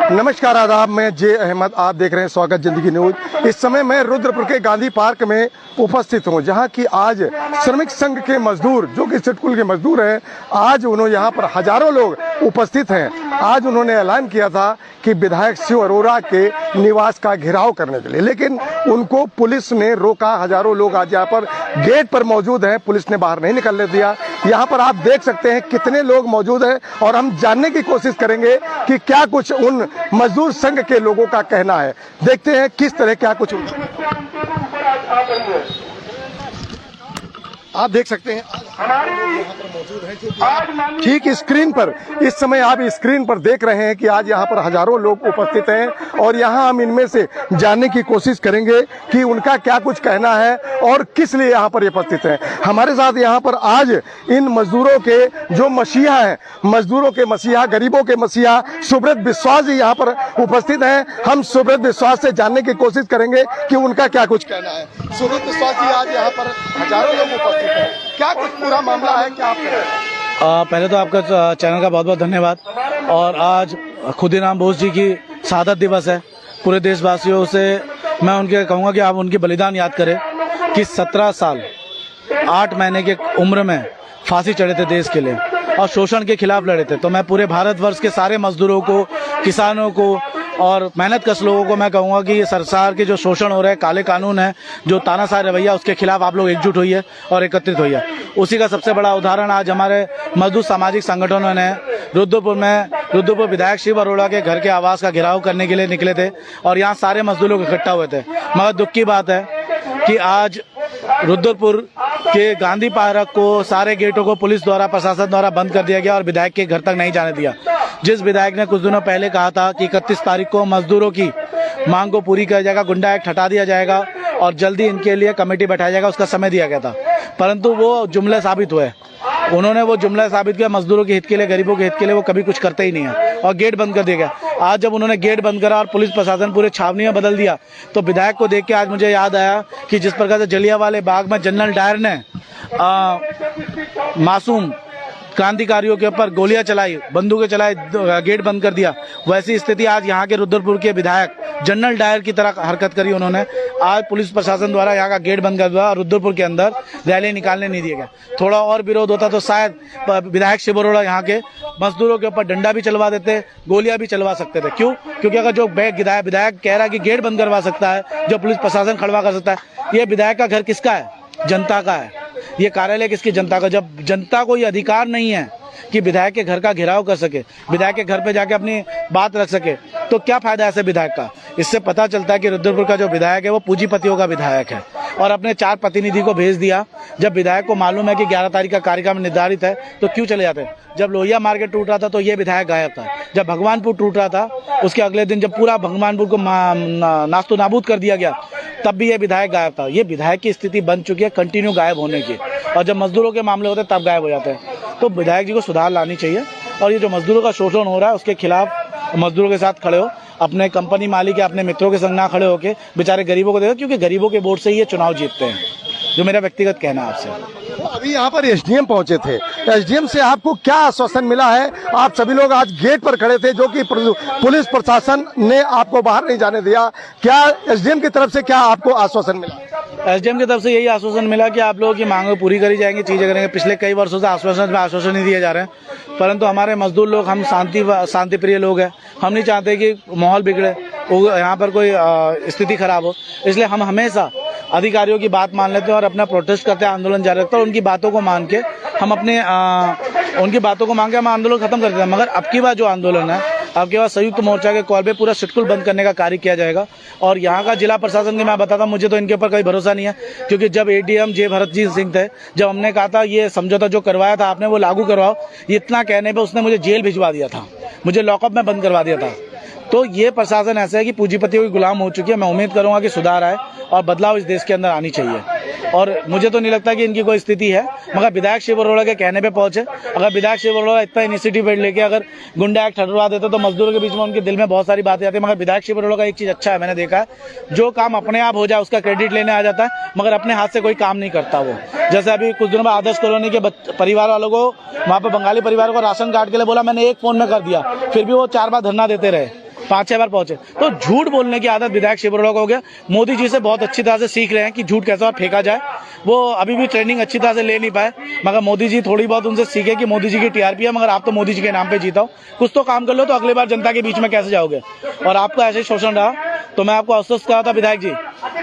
नमस्कार आदाब, मैं जे अहमद, आप देख रहे हैं स्वागत जिंदगी न्यूज। इस समय मैं रुद्रपुर के गांधी पार्क में उपस्थित हूं, जहां की आज श्रमिक संघ के मजदूर, जो कि सिडकुल के मजदूर हैं, आज उन्होंने यहां पर हजारों लोग उपस्थित हैं। आज उन्होंने ऐलान किया था कि विधायक शिव अरोड़ा के निवास का घेराव करने के लिए, लेकिन उनको पुलिस ने रोका। हजारों लोग आज यहाँ पर गेट पर मौजूद हैं, पुलिस ने बाहर नहीं निकलने दिया। यहाँ पर आप देख सकते हैं कितने लोग मौजूद हैं और हम जानने की कोशिश करेंगे कि क्या कुछ उन मजदूर संघ के लोगों का कहना है। देखते हैं किस तरह क्या कुछ। आप देख सकते हैं यहाँ पर मौजूद है, ठीक स्क्रीन पर इस समय आप स्क्रीन पर देख रहे हैं कि आज यहाँ पर हजारों लोग उपस्थित हैं और यहाँ हम इनमें से जानने की कोशिश करेंगे कि उनका क्या कुछ कहना है और किस लिए यहाँ पर उपस्थित हैं। हमारे साथ यहाँ पर आज इन मजदूरों के जो मसीहा हैं, मजदूरों के मसीहा, गरीबों के मसीहा सुब्रत विश्वास जी यहाँ पर उपस्थित हैं। हम सुब्रत विश्वास से जानने की कोशिश करेंगे कि उनका क्या कुछ कहना है। सुब्रत विश्वास जी, आज यहाँ पर हजारों लोग उपस्थित, क्या कुछ पूरा मामला है, क्या आप कह रहे हैं? पहले तो आपका चैनल का बहुत बहुत धन्यवाद। और आज खुदीराम बोस जी की शहादत दिवस है। पूरे देशवासियों से मैं उनके कहूँगा कि आप उनकी बलिदान याद करें कि 17 साल 8 महीने की उम्र में फांसी चढ़े थे देश के लिए और शोषण के खिलाफ लड़े थे। तो मैं पूरे भारतवर्ष के सारे मजदूरों को, किसानों को और मेहनतकश लोगों को मैं कहूँगा कि ये सरकार के जो शोषण हो रहे हैं, काले कानून है, जो तानाशाह रवैया, उसके खिलाफ आप लोग एकजुट होइए और एकत्रित होइए। उसी का सबसे बड़ा उदाहरण आज हमारे मजदूर सामाजिक संगठनों ने रुद्रपुर विधायक शिव अरोड़ा के घर के आवास का घेराव करने के लिए निकले थे और यहाँ सारे मजदूर लोग इकट्ठा हुए थे। मगर दुख की बात है कि आज रुद्रपुर के गांधी पार्क को, सारे गेटों को पुलिस द्वारा, प्रशासन द्वारा बंद कर दिया गया और विधायक के घर तक नहीं जाने दिया। जिस विधायक ने कुछ दिनों पहले कहा था कि 31 तारीख को मजदूरों की मांग को पूरी किया जाएगा, गुंडा एक्ट हटा दिया जाएगा और जल्दी इनके लिए कमेटी बैठाया जाएगा, उसका समय दिया गया था, परंतु वो जुमले साबित हुए। उन्होंने वो जुमला साबित किया मजदूरों के हित के लिए, गरीबों के हित के लिए वो कभी कुछ करते ही नहीं है और गेट बंद कर दिया गया। आज जब उन्होंने गेट बंद करा और पुलिस प्रशासन पूरे छावनी में बदल दिया, तो विधायक को देख के आज मुझे याद आया कि जिस प्रकार से जलियांवाले बाग में जनरल डायर ने मासूम क्रांतिकारियों के ऊपर गोलियां चलाई, बंदूकें चलाई, गेट बंद कर दिया, वैसी स्थिति आज यहाँ के रुद्रपुर के विधायक जनरल डायर की तरह हरकत करी उन्होंने। आज पुलिस प्रशासन द्वारा यहाँ का गेट बंद कर दिया, रुद्रपुर के अंदर रैली निकालने नहीं दिया गया। थोड़ा और विरोध होता तो शायद विधायक शिव अरोड़ा यहाँ के मजदूरों के ऊपर डंडा भी चलवा देते, गोलियां भी चलवा सकते थे। क्यों? क्योंकि अगर जो विधायक कह रहा है कि गेट बंद करवा सकता है, जो पुलिस प्रशासन खड़वा कर सकता है, ये विधायक का घर किसका है? जनता का है। ये कार्यालय किसकी? जनता का। जब जनता को ये अधिकार नहीं है कि विधायक के घर का घेराव कर सके, विधायक के घर पे जाके अपनी बात रख सके, तो क्या फायदा ऐसे विधायक का? इससे पता चलता है कि रुद्रपुर का जो विधायक है वो पूंजीपतियों का विधायक है और अपने 4 प्रतिनिधि को भेज दिया। जब विधायक को मालूम है कि 11 तारीख का कार्यक्रम निर्धारित है तो क्यों चले जाते हैं? जब लोहिया मार्केट टूट रहा था तो ये विधायक गायब था। जब भगवानपुर टूट रहा था उसके अगले दिन जब पूरा भगवानपुर को नास्तो नाबूद कर दिया गया, तब भी ये विधायक गायब था। ये विधायक की स्थिति बन चुकी है कंटिन्यू गायब होने की, और जब मजदूरों के मामले होते हैं तब गायब हो जाते हैं। तो विधायक जी को सुधार लानी चाहिए और ये जो मजदूरों का शोषण हो रहा है उसके खिलाफ मजदूरों के साथ खड़े हो, अपने कंपनी मालिक या अपने मित्रों के संग ना खड़े होके बेचारे गरीबों को देखो, क्योंकि गरीबों के वोट से ही ये चुनाव जीतते हैं, जो मेरा व्यक्तिगत कहना है आपसे। अभी यहाँ पर एसडीएम पहुंचे थे, एसडीएम से आपको क्या आश्वासन मिला है? आप सभी लोग आज गेट पर खड़े थे, जो कि पुलिस प्रशासन ने आपको बाहर नहीं जाने दिया। क्या एसडीएम की तरफ से क्या आपको आश्वासन मिला? एसडीएम की तरफ से यही आश्वासन मिला कि आप लोगों की मांगें पूरी करी जाएंगी, चीजें करेंगे। पिछले कई वर्षों से आश्वासन नहीं दिए जा रहे हैं, परंतु हमारे मजदूर लोग, हम शांति प्रिय लोग हैं, हम नहीं चाहते कि माहौल बिगड़े, यहाँ पर कोई स्थिति खराब हो, इसलिए हम हमेशा अधिकारियों की बात मान लेते हैं और अपना प्रोटेस्ट करते हैं, आंदोलन जारी रखते हैं और उनकी बातों को मान के हम आंदोलन खत्म कर देते हैं। मगर अब की बार जो आंदोलन है, अब के बाद संयुक्त मोर्चा के कॉल पे पूरा सिडकुल बंद करने का कार्य किया जाएगा। और यहाँ का जिला प्रशासन के मैं बताता हूँ, मुझे तो इनके ऊपर कोई भरोसा नहीं है, क्योंकि जब एडीएम जे भरतजीत सिंह थे, जब हमने कहा था ये समझौता जो करवाया था आपने वो लागू करवाओ, इतना कहने पे उसने मुझे जेल भिजवा दिया था, मुझे लॉकअप में बंद करवा दिया था। तो ये प्रशासन ऐसा है कि पूंजीपतियों की गुलाम हो चुकी है। मैं उम्मीद करूंगा कि सुधार आए और बदलाव इस देश के अंदर आनी चाहिए और मुझे तो नहीं लगता कि इनकी कोई स्थिति है। मगर विधायक शिव अरोड़ा के कहने पे पहुंचे, अगर विधायक शिव अरोड़ा इतना इनिशिएटिव लेके अगर गुंडा एक्ट हटवा देते तो मजदूरों के बीच में उनके दिल में बहुत सारी बातें आती है। मगर विधायक शिव अरोड़ा का एक चीज अच्छा है, मैंने देखा है, जो काम अपने आप हो जाए उसका क्रेडिट लेने आ जाता है, मगर अपने हाथ से कोई काम नहीं करता वो। जैसे अभी कुछ दिनों में आदर्श कॉलोनी के परिवार वालों को, वहाँ पे बंगाली परिवार को राशन कार्ड के लिए बोला, मैंने एक फोन में कर दिया, फिर भी वो 4 बार धरना देते रहे। 5-6 बार पहुंचे। तो झूठ बोलने की आदत विधायक शिवरोड़ा को हो गया। मोदी जी से बहुत अच्छी तरह से सीख रहे हैं कि झूठ कैसे फेंका जाए। वो अभी भी ट्रेनिंग अच्छी तरह से ले नहीं पाए, मगर मोदी जी थोड़ी बहुत उनसे सीखे कि मोदी जी की टीआरपी है, मगर आप तो मोदी जी के नाम पे जीता हो, कुछ तो काम कर लो, तो अगली बार जनता के बीच में कैसे जाओगे। और आपका ऐसे ही शोषण रहा तो मैं आपको आश्वस्त कहा था विधायक जी,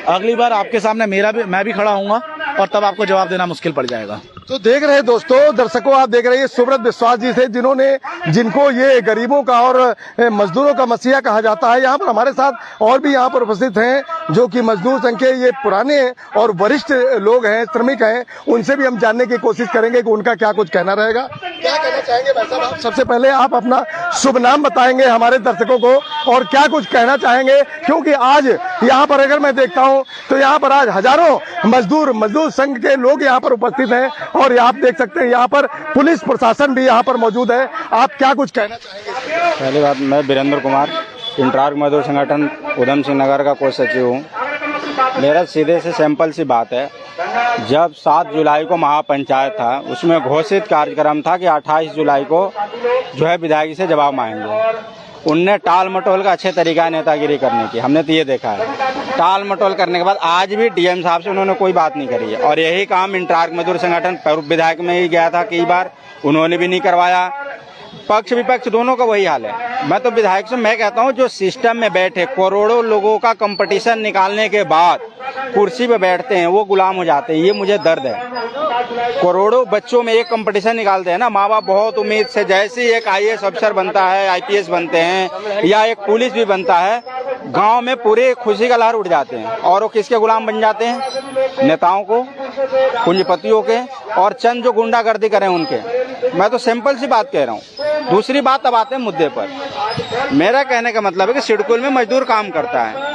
अगली बार आपके सामने मैं भी खड़ा हूंगा और तब आपको जवाब देना मुश्किल पड़ जाएगा। तो देख रहे हैं दोस्तों, दर्शकों, आप देख रहे हैं सुब्रत विश्वास जी से, जिनको ये गरीबों का और मजदूरों का मसीहा कहा जाता है। यहाँ पर हमारे साथ और भी यहाँ पर उपस्थित हैं जो कि मजदूर संघ के ये पुराने और वरिष्ठ लोग हैं, श्रमिक हैं। उनसे भी हम जानने की कोशिश करेंगे कि उनका क्या कुछ कहना रहेगा। क्या कहना चाहेंगे भाई साहब? सबसे पहले आप अपना शुभ नाम बताएंगे हमारे दर्शकों को और क्या कुछ कहना चाहेंगे, क्योंकि आज यहाँ पर अगर मैं देखता हूँ तो यहाँ पर आज हजारों मजदूर संघ के लोग यहाँ पर उपस्थित हैं और आप देख सकते हैं यहाँ पर पुलिस प्रशासन भी यहाँ पर मौजूद है। आप क्या कुछ कहना चाहेंगे? पहली बात, मैं वीरेंद्र कुमार, इंटराग मजदूर संगठन उधम सिंह नगर का कोष सचिव हूँ। मेरा सीधे से सिंपल सी बात है, जब 7 जुलाई को महापंचायत था, उसमें घोषित कार्यक्रम था कि 28 जुलाई को जो है विधायक से जवाब मांगेंगे। उनने टाल मटोल का अच्छे तरीका है नेतागिरी करने की, हमने तो ये देखा है। टाल मटोल करने के बाद आज भी डीएम साहब से उन्होंने कोई बात नहीं करी है और यही काम इंटराग मजदूर संगठन पूर्व विधायक में ही गया था कई बार, उन्होंने भी नहीं करवाया। पक्ष विपक्ष दोनों का वही हाल है। मैं तो विधायक से मैं कहता हूं, जो सिस्टम में बैठे करोड़ों लोगों का कंपटीशन निकालने के बाद कुर्सी पे बैठते हैं वो गुलाम हो जाते हैं, ये मुझे दर्द है। करोड़ों बच्चों में एक कंपटीशन निकालते हैं ना, माँ बाप बहुत उम्मीद से, जैसे एक आईएएस अफसर बनता है, आईपीएस बनते हैं या एक पुलिस भी बनता है, गांव में पूरे खुशी का लहर उठ जाते हैं और वो किसके गुलाम बन जाते हैं? नेताओं को, पूंजीपतियों के और चंद जो गुंडागर्दी करें उनके। मैं तो सिंपल सी बात कह रहा हूँ। दूसरी बात, अब आते हैं मुद्दे पर। मेरा कहने का मतलब है कि सिडकुल में मजदूर काम करता है,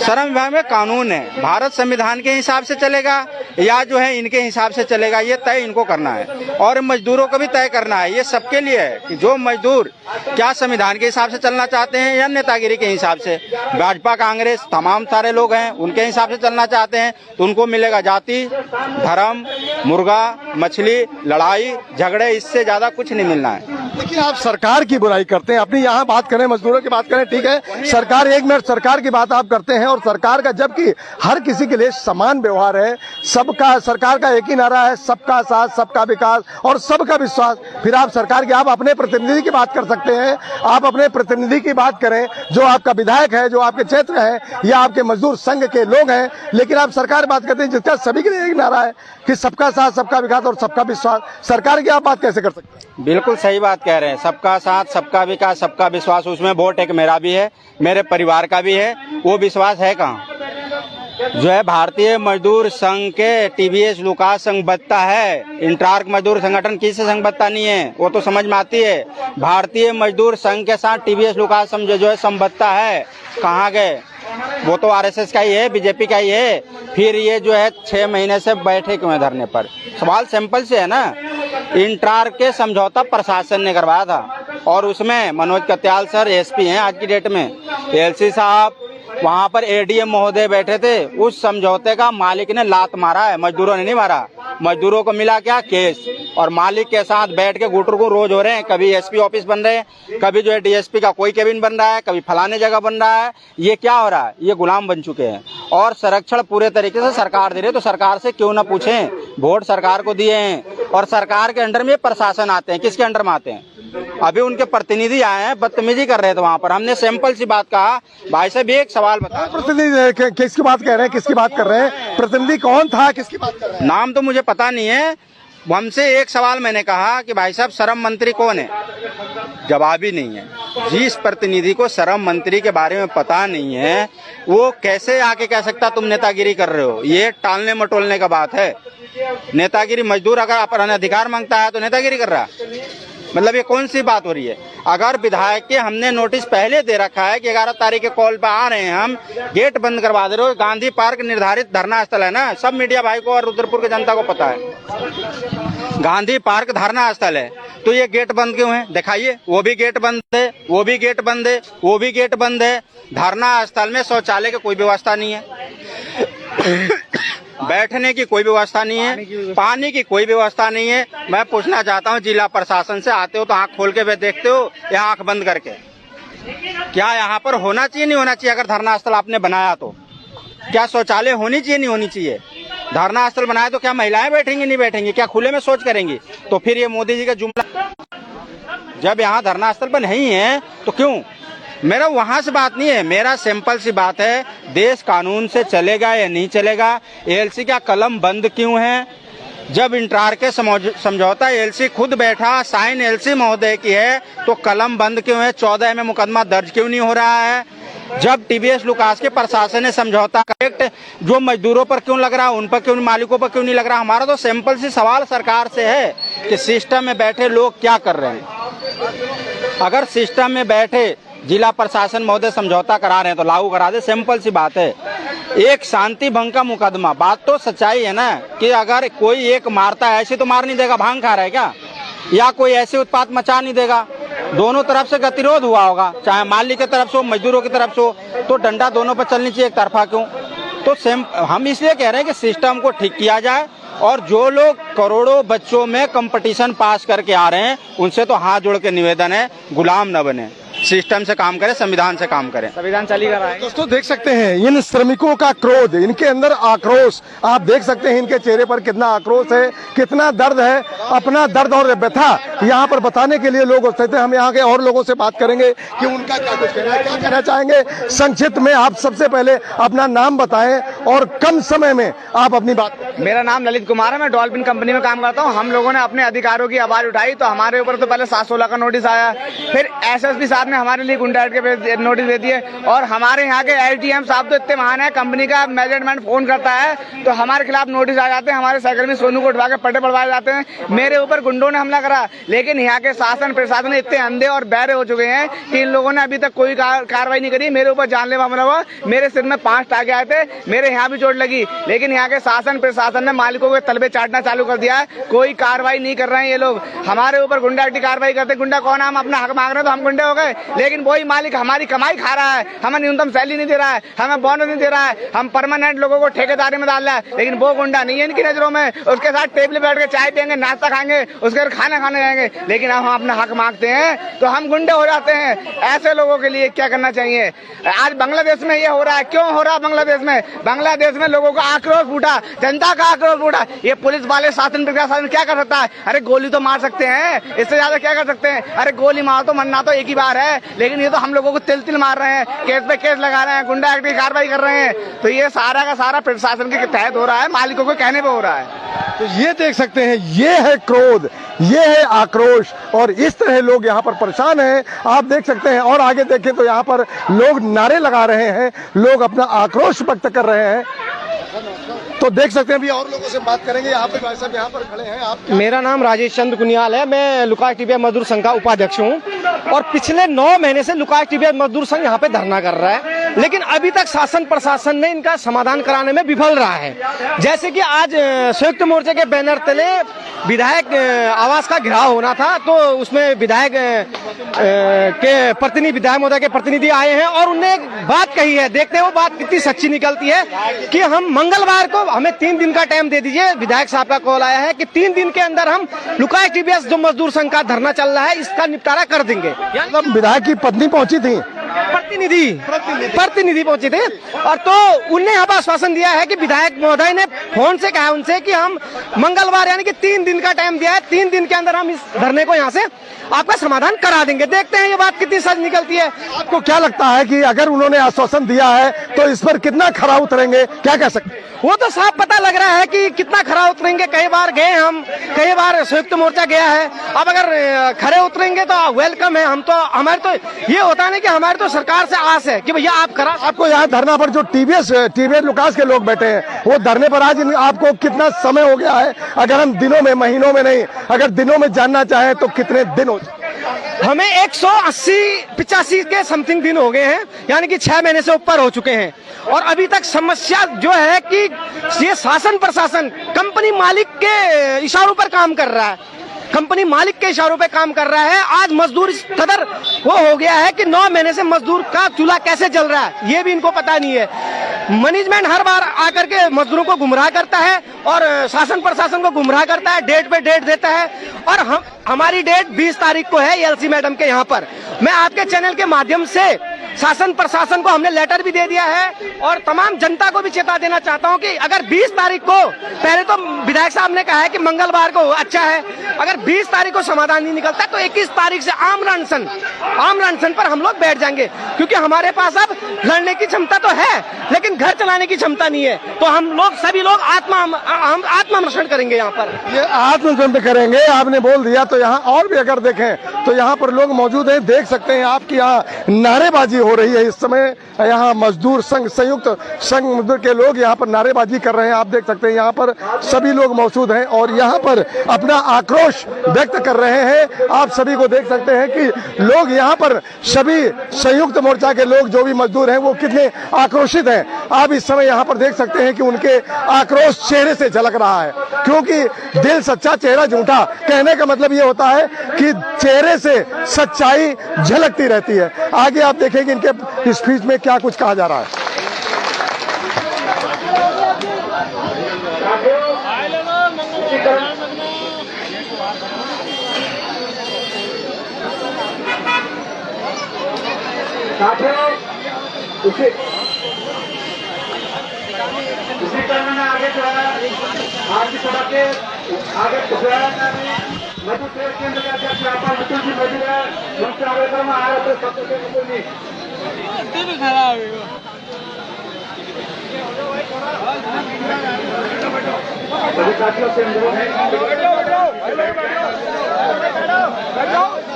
श्रम विभाग में कानून है, भारत संविधान के हिसाब से चलेगा या जो है इनके हिसाब से चलेगा, ये तय इनको करना है और मजदूरों को भी तय करना है। ये सबके लिए है कि जो मजदूर क्या संविधान के हिसाब से चलना चाहते हैं या नेतागिरी के हिसाब से। भाजपा कांग्रेस तमाम सारे लोग हैं, उनके हिसाब से चलना चाहते हैं तो उनको मिलेगा जाति, धर्म, मुर्गा, मछली, लड़ाई झगड़े, इससे ज्यादा कुछ नहीं मिलना है। देखिए, आप सरकार की बुराई करते हैं, अपनी यहाँ बात करें, मजदूरों की बात करें, ठीक है, सरकार, 1 मिनट, सरकार की बात आप करते हैं और सरकार का, जबकि हर किसी के लिए समान व्यवहार है, सबका, सरकार का एक ही नारा है, सबका साथ, सबका विकास और सबका विश्वास। फिर आप सरकार की, आप अपने प्रतिनिधि की बात कर सकते हैं, आप अपने प्रतिनिधि की बात करें जो आपका विधायक है, जो आपके क्षेत्र है या आपके मजदूर संघ के लोग हैं, लेकिन आप सरकार बात करते हैं जिसका सभी के लिए एक नारा है कि सबका साथ, सबका विकास और सबका विश्वास। सरकार की आप बात कैसे कर सकते हैं? बिल्कुल सही बात कह रहे हैं, सबका साथ, सबका विकास, सबका विश्वास। उसमें वोट एक मेरा भी है, मेरे परिवार का भी है, वो विश्वास है कहाँ? जो है भारतीय मजदूर संघ के टीवीएस लुकास संघबद्धता है, इंटराग मजदूर संगठन किसी से संघबद्धता नहीं है, वो तो समझ में आती है। भारतीय मजदूर संघ के साथ टीवीएस लुकास संघ जो है संघबद्धता है, कहाँ गए? वो तो आरएसएस का ही है, बीजेपी का ही है। फिर ये जो है 6 महीने से बैठे क्यों है धरने पर? सवाल सिंपल से है ना। इंटराग के समझौता प्रशासन ने करवाया था और उसमें मनोज कत्याल सर एसपी हैं आज की डेट में, एलसी साहब, वहाँ पर एडीएम महोदय बैठे थे। उस समझौते का मालिक ने लात मारा है, मजदूरों ने नहीं मारा। मजदूरों को मिला क्या? केस। और मालिक के साथ बैठ के गुटर को रोज हो रहे हैं, कभी एसपी ऑफिस बन रहे हैं, कभी जो है डीएसपी का कोई केबिन बन रहा है, कभी फलाने जगह बन रहा है। ये क्या हो रहा है? ये गुलाम बन चुके हैं और संरक्षण पूरे तरीके से सरकार दे रही है, तो सरकार से क्यों ना पूछें? वोट सरकार को दिए हैं और सरकार के अंडर में प्रशासन आते हैं। किसके अंडर में आते हैं? अभी उनके प्रतिनिधि आए हैं, बदतमीजी कर रहे थे वहाँ पर। हमने सिंपल सी बात कहा, भाई साहब एक सवाल बता। प्रतिनिधि किसकी बात कह रहे हैं? किसकी बात कर रहे हैं? प्रतिनिधि कौन था? किसकी बात कर रहे हैं? नाम तो मुझे पता नहीं है। हमसे एक सवाल मैंने कहा कि भाई साहब श्रम मंत्री कौन है? जवाब ही नहीं है। जिस प्रतिनिधि को श्रम मंत्री के बारे में पता नहीं है वो कैसे आके कह सकता तुम नेतागिरी कर रहे हो? ये टालने मटोलने का बात है। नेतागिरी, मजदूर अगर अपना अधिकार मांगता है तो नेतागिरी कर रहा है, मतलब ये कौन सी बात हो रही है? अगर विधायक के हमने नोटिस पहले दे रखा है कि 11 तारीख के कॉल पे आ रहे हैं, हम गेट बंद करवा दे रहे हो। गांधी पार्क निर्धारित धरना स्थल है ना, सब मीडिया भाई को और रुद्रपुर की जनता को पता है। गांधी पार्क धरना स्थल है, तो ये गेट बंद क्यों है? दिखाइए। वो भी गेट बंद है, वो भी गेट बंद है, वो भी गेट बंद है। धरना स्थल में शौचालय की कोई व्यवस्था नहीं है, बैठने की कोई व्यवस्था नहीं है, पानी की कोई व्यवस्था नहीं है। मैं पूछना चाहता हूँ जिला प्रशासन से, आते हो तो आंख खोल के वे देखते हो या आंख बंद करके? क्या यहाँ पर होना चाहिए नहीं होना चाहिए? अगर धरना स्थल आपने बनाया तो क्या शौचालय होनी चाहिए नहीं होनी चाहिए? धरना स्थल बनाया तो क्या महिलाएं बैठेंगी नहीं बैठेंगी? क्या खुले में शौच करेंगी? तो फिर ये मोदी जी का जुमला, जब यहाँ धरना स्थल पर नहीं है तो क्यों? मेरा वहां से बात नहीं है, मेरा सिंपल सी बात है, देश कानून से चलेगा या नहीं चलेगा? एएलसी का कलम बंद क्यों है? जब इंटरार के समझौता एएलसी खुद बैठा, साइन एएलसी महोदय की है, तो कलम बंद क्यों है? 14 में मुकदमा दर्ज क्यों नहीं हो रहा है? जब टीबीएस लुकास के प्रशासन ने समझौता करेक्ट जो मजदूरों पर क्यों लग रहा है, उन पर क्यों, मालिकों पर क्यों नहीं लग रहा? हमारा तो सिंपल सी सवाल सरकार से है कि सिस्टम में बैठे लोग क्या कर रहे हैं? अगर सिस्टम में बैठे जिला प्रशासन महोदय समझौता करा रहे हैं तो लागू करा दे, सिंपल सी बात है। एक शांति भंग का मुकदमा, बात तो सच्चाई है ना कि अगर कोई एक मारता है, ऐसे तो मार नहीं देगा, भांग खा रहा है क्या? या कोई ऐसे उत्पात मचा नहीं देगा? दोनों तरफ से गतिरोध हुआ होगा, चाहे मालिक की तरफ से हो, मजदूरों की तरफ से हो, तो डंडा दोनों पर चलनी चाहिए, एक तरफा क्यों? तो हम इसलिए कह रहे हैं कि सिस्टम को ठीक किया जाए और जो लोग करोड़ों बच्चों में कंपटीशन पास करके आ रहे हैं उनसे तो हाथ जोड़ के निवेदन है, गुलाम न बने, सिस्टम से काम करें, संविधान से काम करें। संविधान चल ही रहा है। दोस्तों देख सकते हैं इन श्रमिकों का क्रोध, इनके अंदर आक्रोश, आप देख सकते हैं इनके चेहरे पर कितना आक्रोश है, कितना दर्द है। अपना दर्द और व्यथा यहाँ पर बताने के लिए लोग उपस्थित हैं। हम यहाँ के और लोगों से बात करेंगे कि उनका क्या कुछ कहना है, क्या कहना चाहेंगे। संक्षिप्त में आप सबसे पहले अपना नाम बताएं और कम समय में आप अपनी बात। मेरा नाम ललित कुमार है, मैं डॉल्फिन कंपनी में काम करता हूँ। हम लोगों ने अपने अधिकारों की आवाज उठाई तो हमारे ऊपर तो पहले 716 का नोटिस आया, फिर एसएसपी साहब ने हमारे लिए गुंडागर्दी के नोटिस दे दिए और हमारे यहाँ के एसडीएम साहब तो इतने महान है, कंपनी का मैनेजमेंट फोन करता है तो हमारे खिलाफ नोटिस आ जाते हैं, हमारे सहकर्मी सोनू को उठवा के पट्टे पड़वाए जाते हैं। मेरे ऊपर गुंडों ने हमला करा, लेकिन यहाँ के शासन प्रशासन इतने अंधे और बहरे हो चुके हैं कि इन लोगों ने अभी तक कोई कार्रवाई नहीं करी। मेरे ऊपर जानलेवा हमला हुआ, मेरे सिर में 5 टाके आए थे, मेरे यहाँ भी चोट लगी, लेकिन यहाँ के शासन प्रशासन ने मालिकों के तलबे चाटना चालू कर दिया है। कोई कार्रवाई नहीं कर रहे हैं ये लोग, हमारे ऊपर गुंडागर्दी कार्रवाई करते। गुंडा कौन? हम अपना हक मांग रहे हैं तो हम गुंडे हो गए, लेकिन वही मालिक हमारी कमाई खा रहा है, हमें न्यूनतम सैलरी नहीं दे रहा है, हमें बोनस नहीं दे रहा है, हम परमानेंट लोगों को ठेकेदारी में डाल रहा है, लेकिन वो गुंडा नहीं है इनकी नजरों में। उसके साथ टेबल बैठ के चाय पियेंगे, नाश्ता खाएंगे, उसके बाद खाना खाने जाएंगे, लेकिन हम अपना हक मांगते हैं तो हम गुंडे हो जाते हैं। ऐसे लोगों के लिए क्या करना चाहिए? आज बांग्लादेश में ये हो रहा है, क्यों हो रहा है बांग्लादेश में? बांग्लादेश में लोगों का आक्रोश फूटा, जनता का आक्रोश फूटा। ये पुलिस वाले शासन प्रशासन क्या कर सकता है? अरे गोली तो मार सकते हैं, इससे ज्यादा क्या कर सकते हैं? अरे गोली मार तो मरना तो एक ही बार है, लेकिन ये तो हम लोगों को तिल तिल मार रहे हैं, केस पे केस लगा रहे हैं, गुंडा एक्ट की कार्रवाई कर रहे हैं। तो ये सारा का सारा प्रशासन के तहत हो रहा है, मालिकों को कहने पे हो रहा है। तो ये देख सकते हैं, ये है क्रोध, ये है आक्रोश और इस तरह लोग यहाँ पर परेशान हैं। आप देख सकते हैं और आगे देखें तो यहाँ पर लोग नारे लगा रहे हैं, लोग अपना आक्रोश व्यक्त कर रहे हैं। तो देख सकते हैं अभी और लोगों से बात करेंगे। आप भी भाई साहब यहाँ पर खड़े हैं, आप मेरा नाम राजेश चंद्र कुनियाल है, मैं लुकास टीबीएस मजदूर संघ का उपाध्यक्ष हूँ और पिछले 9 महीने से लुकास टीबीएस मजदूर संघ यहाँ पे धरना कर रहा है, लेकिन अभी तक शासन प्रशासन ने इनका समाधान कराने में विफल रहा है। जैसे कि आज संयुक्त मोर्चे के बैनर तले विधायक आवास का घेराव होना था, तो उसमें विधायक के प्रतिनिधि, विधायक महोदय के प्रतिनिधि आए हैं और उन्होंने एक बात कही है, देखते हैं वो बात कितनी सच्ची निकलती है, कि हम मंगलवार को, हमें 3 दिन का टाइम दे दीजिए। विधायक साहब का कॉल आया है कि 3 दिन के अंदर हम लुकास टीबीएस जो मजदूर संघ का धरना चल रहा है इसका निपटारा कर देंगे। मतलब विधायक की पत्नी पहुंची थी, प्रतिनिधि पहुंचे थे और तो उन्हें यहाँ पर आश्वासन दिया है कि विधायक महोदय ने फोन से कहा उनसे कि हम मंगलवार यानी कि 3 दिन का टाइम दिया है, 3 दिन के अंदर हम इस धरने को यहाँ से आपका समाधान करा देंगे। देखते हैं ये बात कितनी सच निकलती है। आपको क्या लगता है कि अगर उन्होंने आश्वासन दिया है तो इस पर कितना खरा उतरेंगे, क्या कह सकते हैं? वो तो साफ पता लग रहा है कि कितना खरा उतरेंगे। कई बार गए हम, कई बार संयुक्त मोर्चा गया है, अब अगर खरे उतरेंगे तो वेलकम है। हम तो, हमारे तो ये होता है ना कि हमारे तो सरकार से आस है कि भैया आप करा। आपको यहाँ धरना पर जो टीबीएस लुकास के लोग बैठे हैं वो धरने पर आज आपको कितना समय हो गया है? अगर हम दिनों में, महीनों में नहीं, अगर दिनों में जानना चाहें तो कितने दिन हो? हमें 180-85 के समथिंग दिन हो गए हैं, यानी कि 6 महीने से ऊपर हो चुके हैं और अभी तक समस्या जो है कि ये शासन प्रशासन कंपनी मालिक के इशारों पर काम कर रहा है, कंपनी मालिक के इशारों पे काम कर रहा है। आज मजदूर इस कदर वो हो गया है कि 9 महीने से मजदूर का चूल्हा कैसे जल रहा है ये भी इनको पता नहीं है। मैनेजमेंट हर बार आकर के मजदूरों को गुमराह करता है और शासन प्रशासन को गुमराह करता है, डेट पे डेट देता है। और हमारी डेट 20 तारीख को है एलसी मैडम के यहाँ पर। मैं आपके चैनल के माध्यम से शासन प्रशासन को हमने लेटर भी दे दिया है और तमाम जनता को भी चेता देना चाहता हूं कि अगर 20 तारीख को, पहले तो विधायक साहब ने कहा है कि मंगलवार को अच्छा है, अगर 20 तारीख को समाधान नहीं निकलता तो 21 तारीख से आम अनशन पर हम लोग बैठ जाएंगे, क्योंकि हमारे पास अब लड़ने की क्षमता तो है लेकिन घर चलाने की क्षमता नहीं है। तो हम लोग सभी लोग आत्मअनशन करेंगे। यहाँ पर ये आत्मअनशन करेंगे, आपने बोल दिया। तो यहाँ और भी अगर देखें तो यहाँ पर लोग मौजूद हैं, देख सकते हैं आपकी यहाँ नारेबाजी हो रही है इस समय। यहाँ मजदूर संघ, संयुक्त संघ मजदूर के लोग यहाँ पर नारेबाजी कर रहे हैं। आप देख सकते हैं यहाँ पर सभी लोग मौजूद हैं और यहाँ पर अपना आक्रोश व्यक्त कर रहे हैं। आप सभी को देख सकते हैं कि लोग यहाँ पर सभी संयुक्त मोर्चा के लोग जो भी मजदूर हैं वो कितने आक्रोशित हैं। आप इस समय यहाँ पर देख सकते हैं कि उनके आक्रोश चेहरे से झलक रहा है, क्योंकि दिल सच्चा चेहरा झूठा, कहने का मतलब ये होता है कि चेहरे से सच्चाई झलकती रहती है। आगे आप देखेंगे इनके स्पीच में क्या कुछ कहा जा रहा है। उसी तरह में आगे जो है आज की सभा के आगे मधु ट्रेड केंद्र के अध्यक्ष व्यापार मुकुल जी मौजूद है। उनसे आवेदन में आ रहे थे सबसे मुकुल जी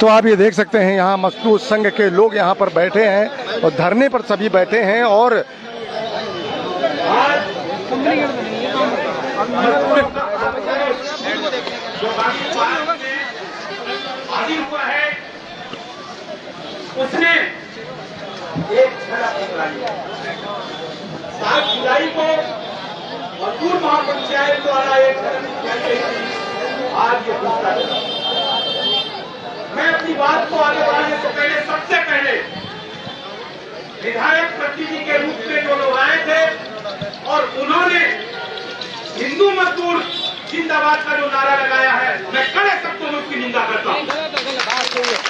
तो आप ये देख सकते हैं यहाँ मजदूर संघ के लोग यहाँ पर बैठे हैं और धरने पर सभी बैठे हैं और उसने एक झलक दिखलाई है। 7 जुलाई को मजदूर महापंचायत द्वारा एक झलक दिखाई गई थी। आज ये दूसरा झलक। मैं अपनी बात को आगे बढ़ाने से पहले सबसे पहले विधायक प्रतिनिधि के रूप में जो लोग आए थे और उन्होंने हिंदू मजदूर जिंदाबाद का जो नारा लगाया है, मैं कड़े शब्दों में उसकी निंदा करता हूं।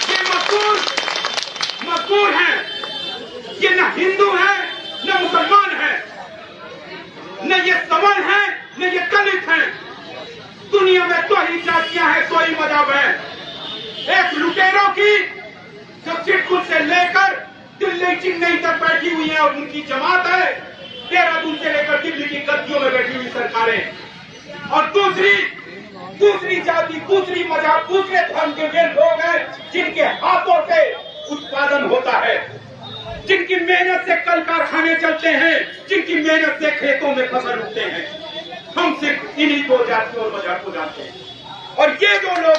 ये मजदूर हैं, ये न हिंदू हैं न मुसलमान हैं, न ये सबल हैं न ये दलित हैं। दुनिया में दो ही जातियां हैं, दो ही मजहब है। एक लुटेरों की जो चिटकुल से लेकर दिल्ली चेन्नई तक बैठी हुई है और उनकी जमात है, देहरादून से लेकर दिल्ली की गद्दियों में बैठी हुई सरकारें, और दूसरी जाति, दूसरी मजहब, दूसरे धर्म के वे लोग हैं जिनके हाथों से उत्पादन होता है, जिनकी मेहनत से कल कारखाने चलते हैं, जिनकी मेहनत से खेतों में फसल उगते हैं। हम सिर्फ इन्हीं दो जातियों और मजहब को जानते हैं। और ये जो लोग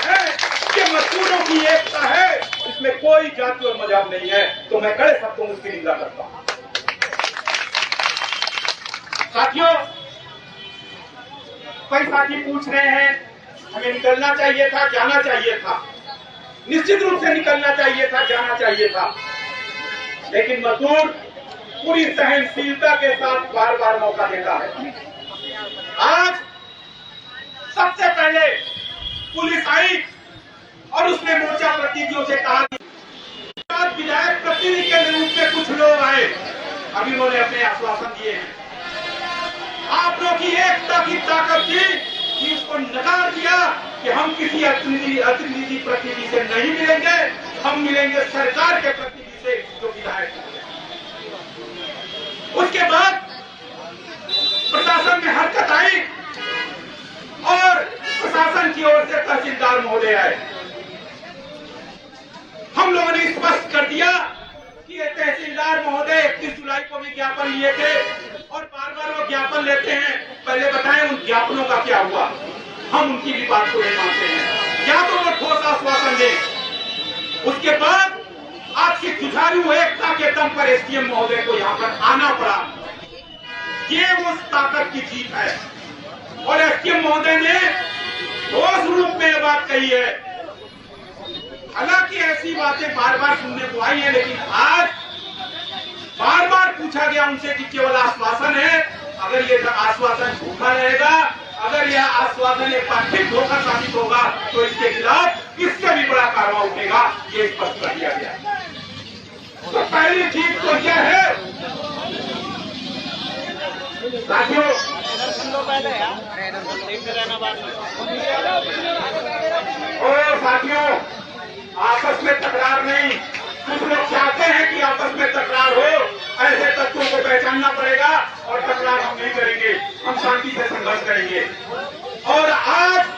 है, ये मजदूरों की एकता है, इसमें कोई जाति और मजहब नहीं है। तो मैं कड़े शब्दों में उसकी निंदा करता हूं। साथियों, कई साथी पूछ रहे हैं हमें निकलना चाहिए था, जाना चाहिए था। निश्चित रूप से निकलना चाहिए था, जाना चाहिए था, लेकिन मजदूर पूरी सहनशीलता के साथ बार बार मौका देता है। आज सबसे पहले पुलिस आई और उसने मोर्चा प्रतिनिधियों से कहा कि विधायक प्रतिनिधि के रूप में कुछ लोग आए, अभी उन्होंने अपने आश्वासन दिए हैं। आप लोग की एकता की ताकत थी कि उसको नकार दिया कि हम किसी अतिनिधि प्रतिनिधि से नहीं मिलेंगे, हम मिलेंगे सरकार के प्रतिनिधि से जो विधायक है। उसके बाद प्रशासन में हरकत आई और प्रशासन की ओर से तहसीलदार महोदय आए। हम लोगों ने स्पष्ट कर दिया कि ये तहसीलदार महोदय 31 जुलाई को भी ज्ञापन लिए थे और बार बार वो ज्ञापन लेते हैं। पहले बताएं उन ज्ञापनों का क्या हुआ। हम उनकी भी बात को नहीं मानते हैं, या तो वो ठोस आश्वासन दें। उसके बाद आपकी जुझारू एकता के दम पर एसडीएम महोदय को यहाँ पर आना पड़ा। ये उस ताकत की जीत है और एसडीएम महोदय ने ठोस रूप में ये बात कही है। हालांकि ऐसी बातें बार बार सुनने को आई है, लेकिन आज बार बार पूछा गया उनसे कि केवल अगर ये आश्वासन झूठा रहेगा, अगर यह आश्वासन एक बार फिर धोखा साबित होगा तो इसके खिलाफ इससे भी बड़ा कार्रवाई उठेगा, ये स्पष्ट कर दिया गया। तो पहली चीज तो यह है साथियों, और साथियों आपस में तकरार नहीं, कुछ लोग चाहते हैं कि आपस में तकरार हो, ऐसे तत्वों को पहचानना पड़ेगा और तकरार हम नहीं करेंगे, हम शांति से संघर्ष करेंगे। और आज